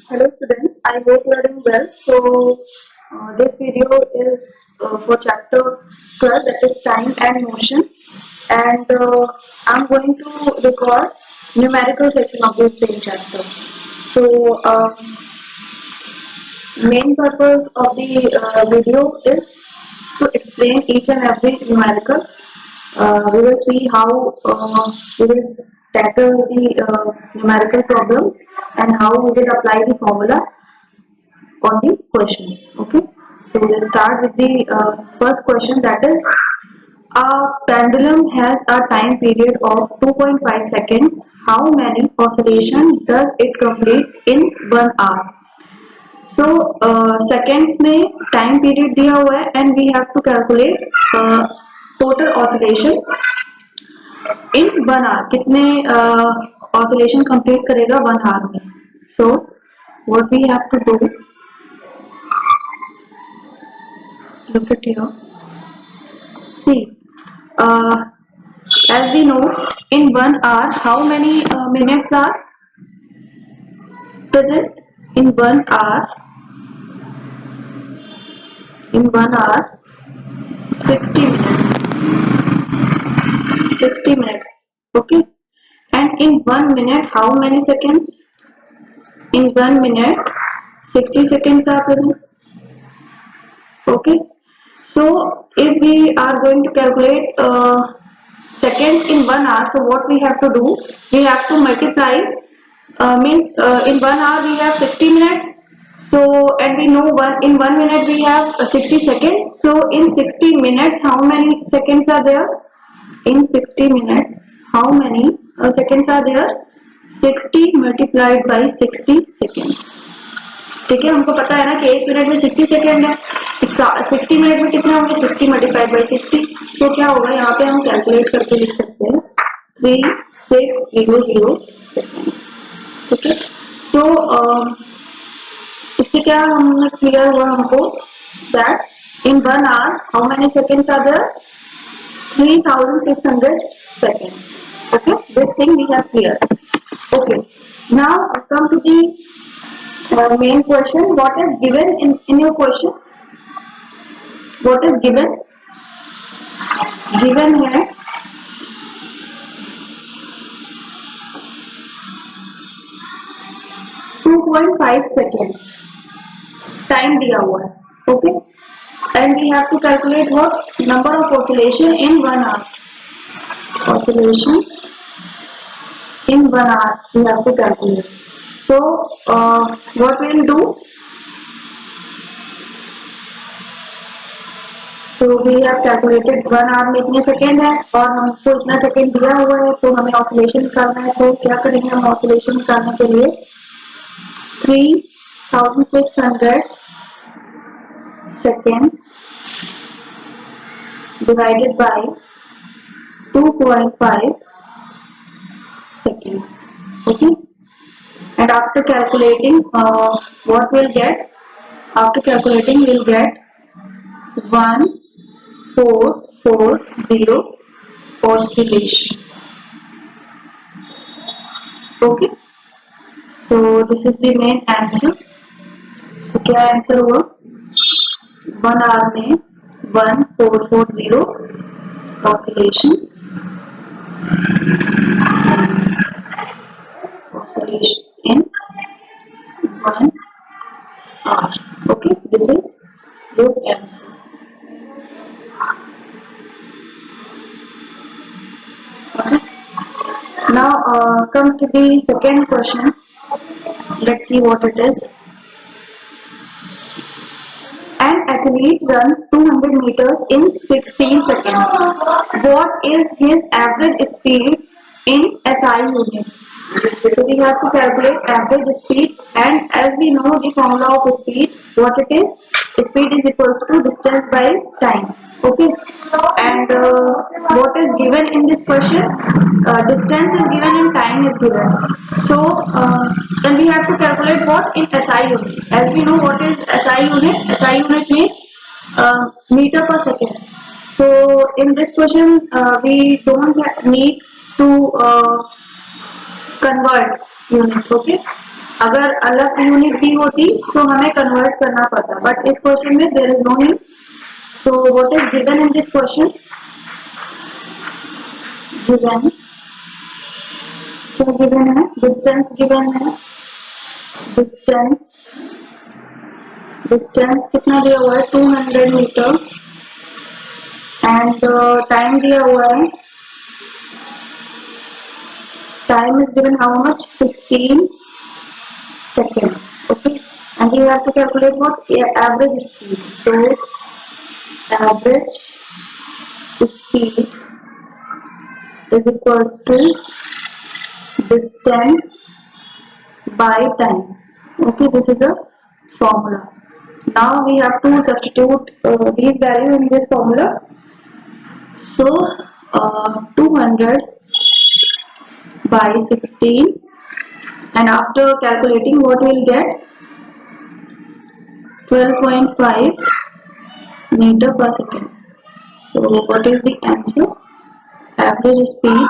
Hello students, I hope you are doing well. This video is for chapter 12, that is time and motion, and I'm going to record numerical section of this same chapter. So main purpose of the video is to explain each and every numerical. We will see how we will tackle the numerical problems and how we will apply the formula on the question. Okay, so we'll start with the first question, that is a pendulum has a time period of 2.5 seconds. How many oscillation does it complete in 1 hour? So seconds में time period दिया हुआ है and we have to calculate total oscillation in 1 hour. कितने oscillation complete करेगा 1 hour में? So what we have to do, look at here. See, as we know, in 1 hour, how many minutes are present? In 1 hour, 60 minutes. 60 minutes. Okay. And in 1 minute, how many seconds? In 1 minute, 60 seconds are present. Okay. So if we are going to calculate seconds in 1 hour, so what we have to do? We have to multiply. Means in 1 hour we have 60 minutes. So and we know in 1 minute we have 60 seconds. So in 60 minutes, how many seconds are there? In 60 minutes, how many seconds are there? 60 multiplied by 60 seconds. ठीक है, हमको पता है ना कि 1 minute में 60 second है, 60 minute में कितना होंगे? 60 मल्टीप्लाइड बाई 60. तो क्या होगा, यहाँ पे हम कैलकुलेट करके लिख सकते हैं 3600 सेकेंड. ठीक है, तो इससे क्या हमने क्लियर हुआ हमको that in 1 hour how many seconds are there? 3600 seconds. Okay, this thing we have clear. Okay, now come to the main question. What is given in your question? What is given? Given है 2.5 seconds time दिया हुआ है. Okay, and we have to calculate what number of oscillation in 1 hour. Oscillation in 1 hour we have to calculate. So what we will do? तो we have calculated 1 hour में इतने second है और हमको इतना सेकेंड दिया हुआ है, तो हमें ऑसिलेशन निकालना है. तो क्या करेंगे हम ऑसिलेशन निकालने के लिए? 3600 seconds divided by 2.5 seconds. Okay, and after calculating what we'll get? After calculating we'll get 1440 oscillation. Okay, so this is the main answer. So क्या आंसर हुआ? 1 hour में 1440 oscillations in 1 hour. Okay, this is your answer. Okay, now come to the second question. Let's see what it is. An athlete runs 200 meters in 16 seconds. What is his average speed in SI units? So we have to calculate average speed, and as we know the formula of speed, what it is? Speed is equals to distance by time. Okay, and what is given in this question? Distance is given and time is given. So then we have to calculate what in SI unit. As we know what is SI unit? SI unit means meter per second. So in this question we don't need to convert unit. Okay, अगर अलग unit दी होती तो हमें convert करना पड़ता, but इस question में there is no need. So what is given in this question? Given, क्या गिवन है? डिस्टेंस गिवन है. डिस्टेंस, डिस्टेंस कितना दिया हुआ है? 200 मीटर. एंड टाइम दिया हुआ है, time is given how much? 16 seconds. Okay, and you have to calculate what average speed. So average speed is equals to distance by time. Okay, this is a formula. Now we have to substitute these values in this formula. So 200 by 16, and after calculating what we will get? 12.5 meter per second. So what is the answer? Average speed,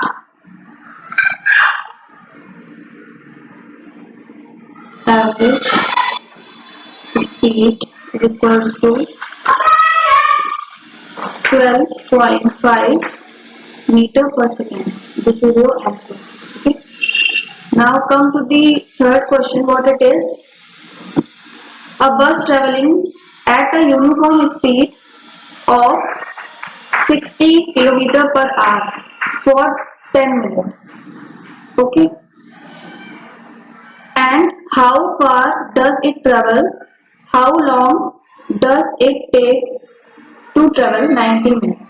average speed is equals to 12.5 meter per second. This is your answer. Okay. Now come to the third question. What it is? A bus traveling at a uniform speed of 60 km per hour for 10 minutes. Okay. And how far does it travel? How long does it take to travel 90 minutes?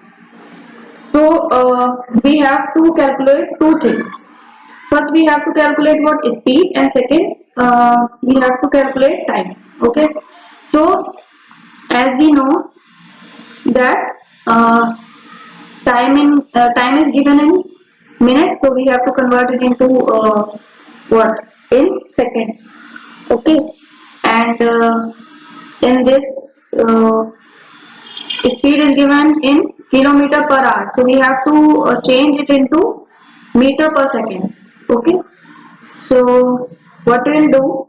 So we have to calculate two things. First we have to calculate what speed, and second we have to calculate time. Okay. So as we know that time is given in minutes, so we have to convert it into what? In second. Okay. And in this speed is given in kilometer per hour, so we have to change it into meter per second. Okay. So what we will do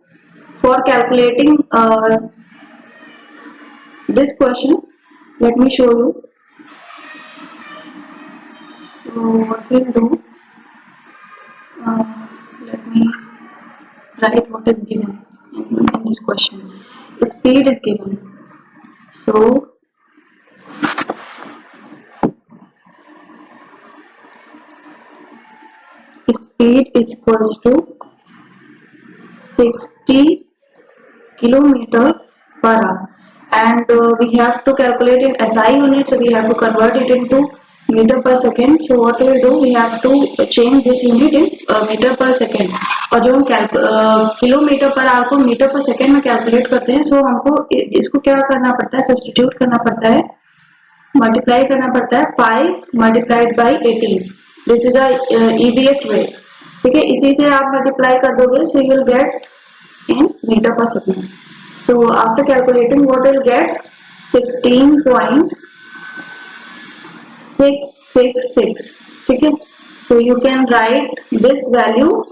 for calculating this question, let me show you. So what we will do, let me write what is given in this question. Speed is given, so speed is equals to 60 kilometer per hour, and we have to calculate in SI unit, so we have to convert it into meter per second. So what we will do, we have to change this unit in meter per second, और जो हम kilometre per our को metre पर second में calculate करते हैं, सो हमको इसको क्या करना पड़ता है? सब्स्टिट्यूट करना पड़ता है, मल्टीप्लाई करना पड़ता है 5 multiplied by 18. This is the easiest way. ठीक है, इसी से आप मल्टीप्लाई कर दोगे, so you will get in meter per second. So after calculating, what will get? 16.666. Okay, so you can write this value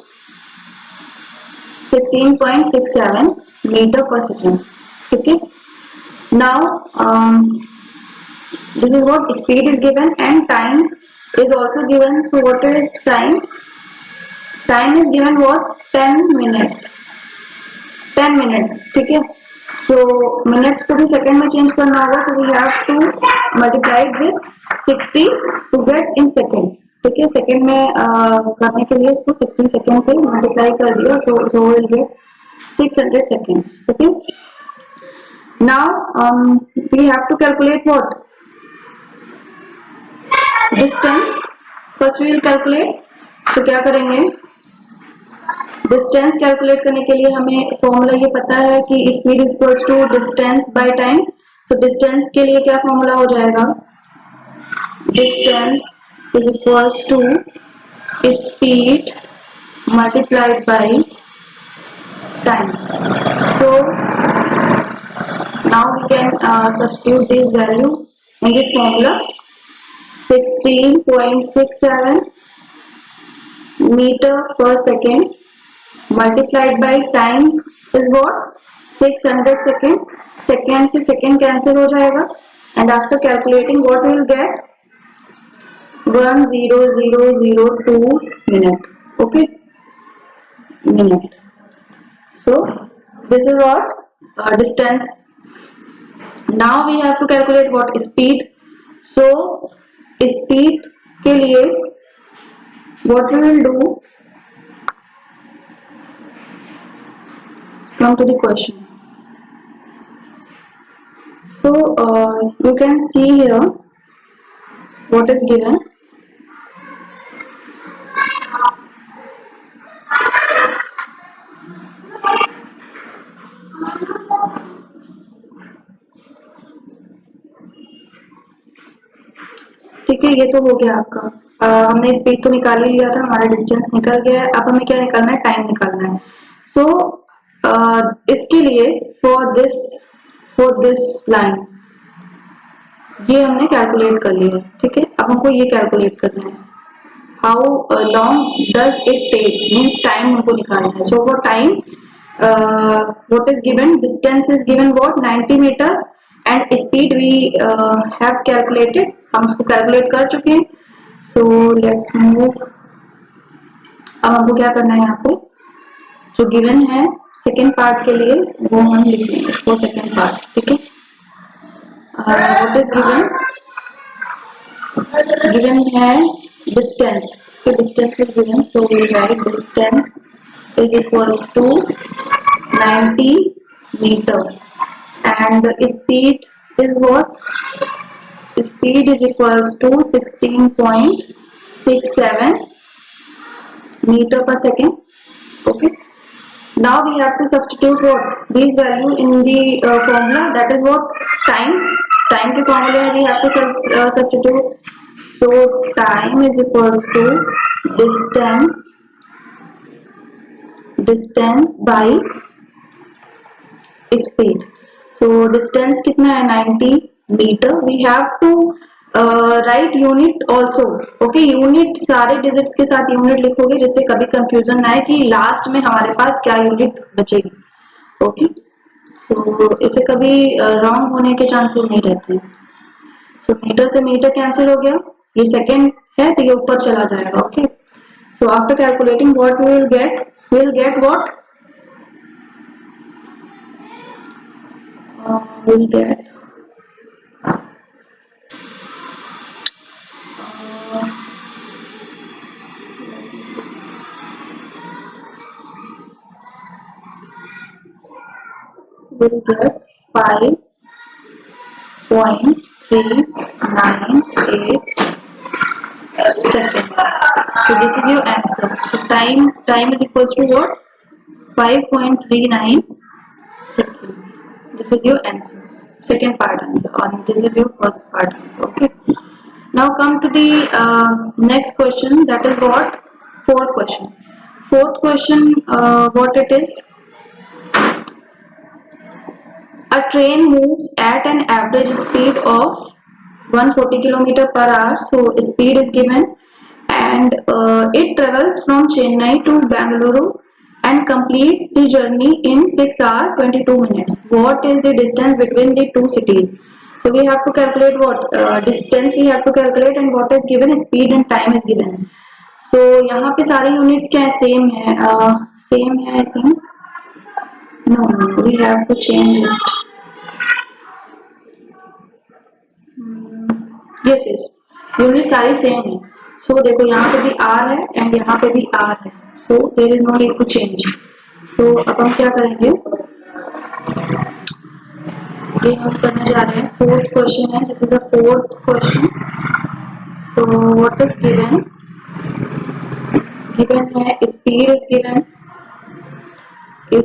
16.67 meter per second. Okay. Now this is what speed is given, and time is also given. So what is time? Time is given what? 10 minutes. 10 minutes. ठीक है. So minutes को भी second में change करना होगा, so we have to multiply it with 60 to get in second. ठीक है, second में करने के लिए इसको 60 सेकेंड से मल्टीप्लाई कर दिया, so we'll get 600 seconds. Okay. Now we have to calculate what? Distance. First we will calculate. So क्या करेंगे? डिस्टेंस कैलकुलेट करने के लिए हमें फॉर्मूला ये पता है कि speed is equals to distance by time. तो डिस्टेंस के लिए क्या फॉर्मूला हो जाएगा? Distance is equals to speed multiplied by time. So now we can substitute this value in this formula. 16.67 meter per second multiplied by time is what 600 second. Second से second cancel हो जाएगा and after calculating what we will get 10002 minute. Okay, minute. So this is what distance. Now we have to calculate what speed. So speed के लिए what we will do, come to the question. So you can see here what is given. ठीक है, ये तो हो गया आपका। हमने स्पीड तो निकाल ही लिया था, हमारा डिस्टेंस निकल गया है। अब हमें क्या निकालना है, टाइम निकालना है। सो इसके लिए फॉर दिस लाइन ये हमने कैलकुलेट कर लिया है। ठीक है, अब हमको ये कैलकुलेट करना है, how long does it take, means time हमको निकालना है। सो वो time what is given, distance is given what 90 meter and speed we have calculated, हम उसको कैलकुलेट कर चुके हैं। so let's move, अब हमको क्या करना है, यहाँ पे जो गिवन है सेकेंड पार्ट के लिए वो हम लिख लेंगे वो सेकेंड पार्ट। ठीक है, what is given है distance, so distance is given, so we write distance is equals to 90 meter and speed is what, speed is equals to 16.67 meter per second. Okay, now we have to substitute what these value in the formula, that is what time के formula we have to substitute. So time is equals to distance by speed. So distance कितना है 90 meter. We have to write unit also. Okay, unit सारे digits के साथ unit लिखोगे जिससे कभी confusion ना आए कि लास्ट में हमारे पास क्या unit बचेगी। ओके, तो इसे कभी रॉन्ग होने के चांसेस नहीं रहते हैं। सो मीटर से मीटर कैंसिल हो गया, ये सेकेंड है तो ये ऊपर चला जाएगा। Okay, so after calculating what we will get what we'll get we'll get 5.398 second. So this is your answer. So time is equals to what 5.39 second. This is your answer, second part answer, and this is your first part answer. Okay, now come to the next question, that is what fourth question. Fourth question, what it is, a train moves at an average speed of 140 km per hour. So speed is given and it travels from Chennai to Bangalore and completes the journey in 6 hours 22 minutes. What is the distance between the two cities? So we have to calculate what distance we have to calculate and what is given, speed and time is given. So यहाँ पे सारे units क्या है, same है, same है I think. No, we have to change it. Yes yes, unit सारी same है। सो देखो यहाँ पे भी आर है एंड यहाँ पे भी आर है, so there is no need to change. So अब हम क्या करेंगे, ये हम करने जा रहे हैं फोर्थ क्वेश्चन है, this is the fourth question. So what is given, given है speed is given,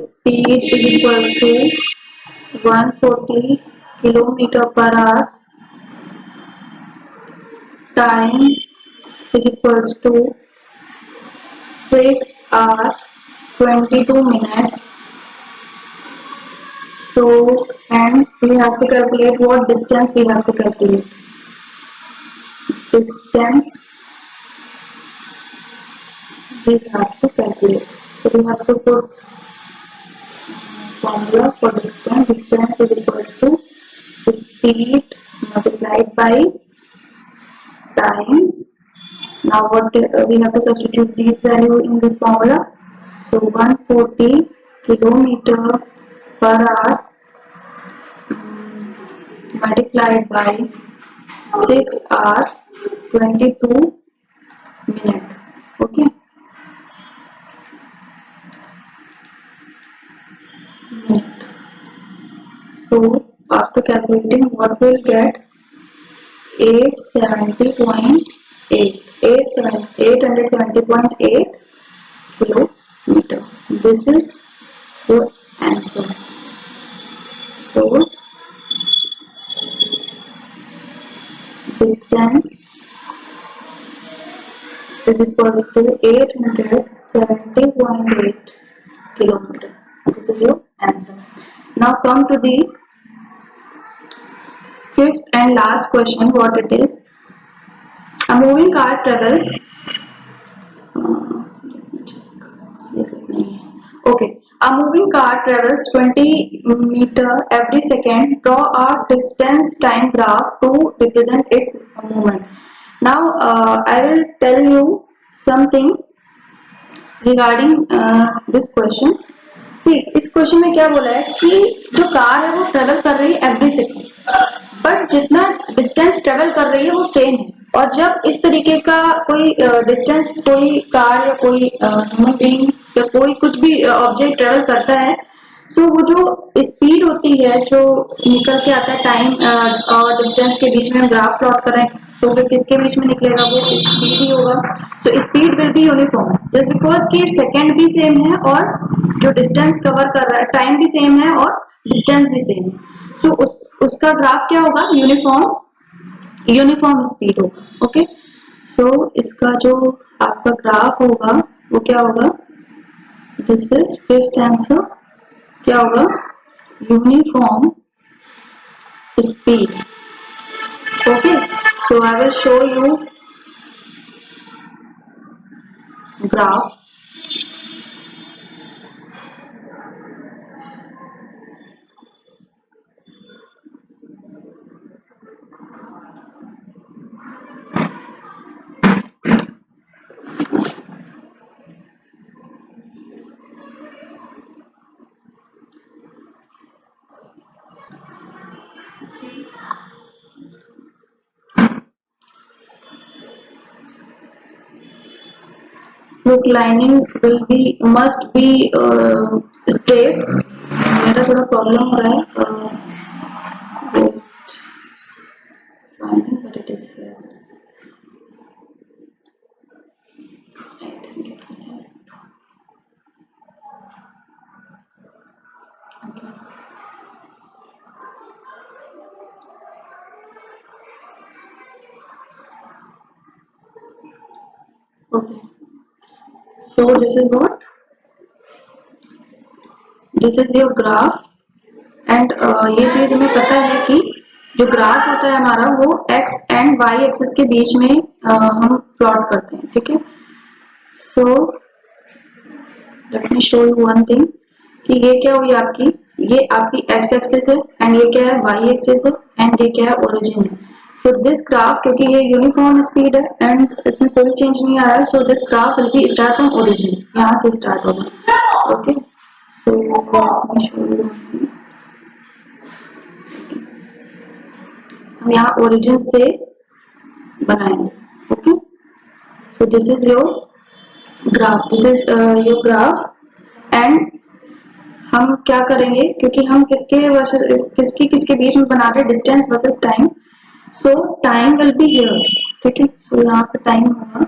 speed is equal to 140 kilometre per hour, time is equals to 6 hours 22 minutes. So and we have to calculate what distance we have to calculate. Distance we have to calculate. So we have to put formula for distance. Distance is equals to speed multiplied by time. Now what we have to substitute these value in this formula. So 140 kilometer per hour multiplied by 6 hour 22 minute. Okay. So after calculating, what we'll get 870.8 870.8 kilometer. This is the answer. So distance is equals to 870.8 kilometer. This is your answer. Now come to the fifth and last question. What it is? A moving car travels. Okay. A moving car travels 20 meter every second. Draw a distance time graph to represent its movement. Now I will tell you something regarding this question. See, इस question में क्या बोला है कि जो car है वो travel कर रही है एवरी सेकेंड, बट जितना डिस्टेंस ट्रेवल कर रही है वो सेम है। और जब इस तरीके का कोई डिस्टेंस कोई कार या कोई ह्यूमन बीइंग या कोई कुछ भी ऑब्जेक्ट ट्रेवल करता है, तो वो जो स्पीड होती है जो निकल के आता है टाइम और डिस्टेंस के बीच में हम ग्राफ प्लॉट करें तो फिर किसके बीच में निकलेगा, वो स्पीड ही होगा। तो speed will be uniform just because कि सेकंड भी सेम है और जो डिस्टेंस कवर कर रहा है टाइम भी सेम है और डिस्टेंस भी सेम है। तो उसका ग्राफ क्या होगा, यूनिफॉर्म स्पीड होगा। ओके, सो इसका जो आपका ग्राफ होगा वो क्या होगा, दिस इज फिफ्थ आंसर, क्या होगा, uniform speed. Okay, so I will show you graph. Look, lining will be must be straight. मेरा थोड़ा प्रॉब्लम हो रहा है lining, but it is here. I think it will help. Okay. So this is what? This is your graph and ये चीज हमें पता है कि जो ग्राफ होता है हमारा वो x एंड y एक्सिस के बीच में हम प्लॉट करते हैं, ठीक है। So let me show you one thing कि ये क्या हुई आपकी, ये आपकी x एक्सिस है एंड ये क्या है, y एक्सिस है एंड ये क्या है, ओरिजिन है। सो दिस ग्राफ, क्योंकि ये यूनिफॉर्म स्पीड है एंड इसमें कोई चेंज नहीं आ रहा है, so this graph will be start from origin, यहाँ से स्टार्ट होगा। Okay, so let me show you, हम यहाँ ओरिजिन से बनाएंगे। Okay, so this is your graph, this is your graph and हम क्या करेंगे, क्योंकि हम किसके बीच में बना रहे हैं, distance versus time. So time will be here, ठीक है। सो यहाँ पे टाइम होगा,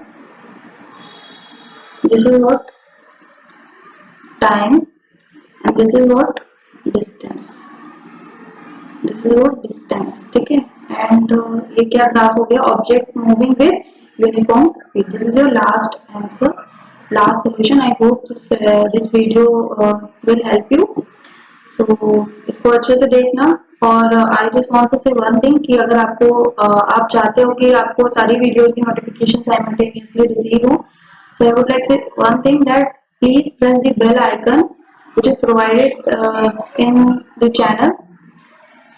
this is what time and this is what distance, this is what distance, ठीक है। एंड ये क्या ग्राफ हो गया, object moving with uniform speed. This is your last answer, last solution. I hope this video will help you. So इसको अच्छे से देखना। और आई जस्ट वांट टू से वन थिंग कि अगर आपको आप चाहते हो कि आपको सारी वीडियोस की नोटिफिकेशन साइमल्टेनियसली रिसीव हो, सो आई वुड लाइक से one thing that please press the bell icon which is provided in the channel,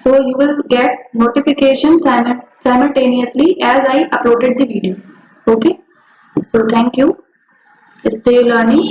so you will get notifications simultaneously as I uploaded the video. Okay, so thank you. Stay learning.